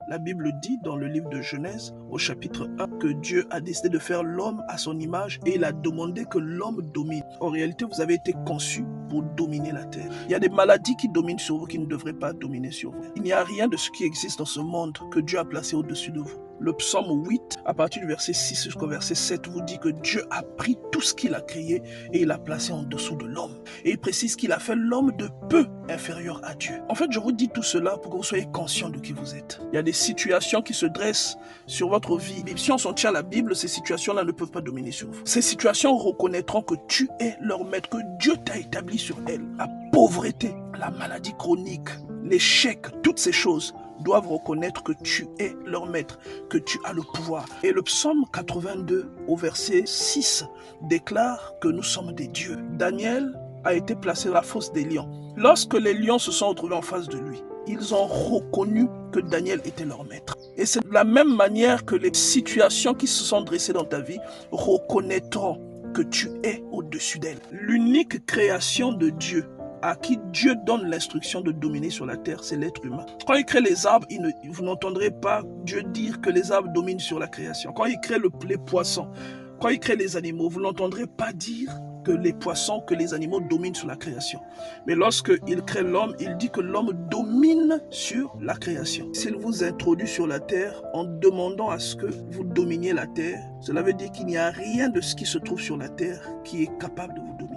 La Bible dit dans le livre de Genèse, au chapitre 1, que Dieu a décidé de faire l'homme à son image et il a demandé que l'homme domine. En réalité, vous avez été conçus pour dominer la terre. Il y a des maladies qui dominent sur vous qui ne devraient pas dominer sur vous. Il n'y a rien de ce qui existe dans ce monde que Dieu a placé au-dessus de vous. Le psaume 8, à partir du verset 6 jusqu'au verset 7, vous dit que Dieu a pris tout ce qu'il a créé et il l'a placé en dessous de l'homme. Et il précise qu'il a fait l'homme de peu inférieur à Dieu. En fait, je vous dis tout cela pour que vous soyez conscient de qui vous êtes. Il y a des situations qui se dressent sur votre vie. Et si on s'en tient à la Bible, ces situations-là ne peuvent pas dominer sur vous. Ces situations reconnaîtront que tu es leur maître, que Dieu t'a établi sur elles. La pauvreté, la maladie chronique, l'échec, toutes ces choses doivent reconnaître que tu es leur maître, que tu as le pouvoir. Et le psaume 82 au verset 6 déclare que nous sommes des dieux. Daniel a été placé dans la fosse des lions. Lorsque les lions se sont retrouvés en face de lui, ils ont reconnu que Daniel était leur maître. Et c'est de la même manière que les situations qui se sont dressées dans ta vie reconnaîtront que tu es au-dessus d'elles. L'unique création de Dieu à qui Dieu donne l'instruction de dominer sur la terre, c'est l'être humain. Quand il crée les arbres, vous n'entendrez pas Dieu dire que les arbres dominent sur la création. Quand il crée les poissons, quand il crée les animaux, vous n'entendrez pas dire que les poissons, que les animaux dominent sur la création. Mais lorsqu'il crée l'homme, il dit que l'homme domine sur la création. S'il vous introduit sur la terre en demandant à ce que vous dominiez la terre, cela veut dire qu'il n'y a rien de ce qui se trouve sur la terre qui est capable de vous dominer.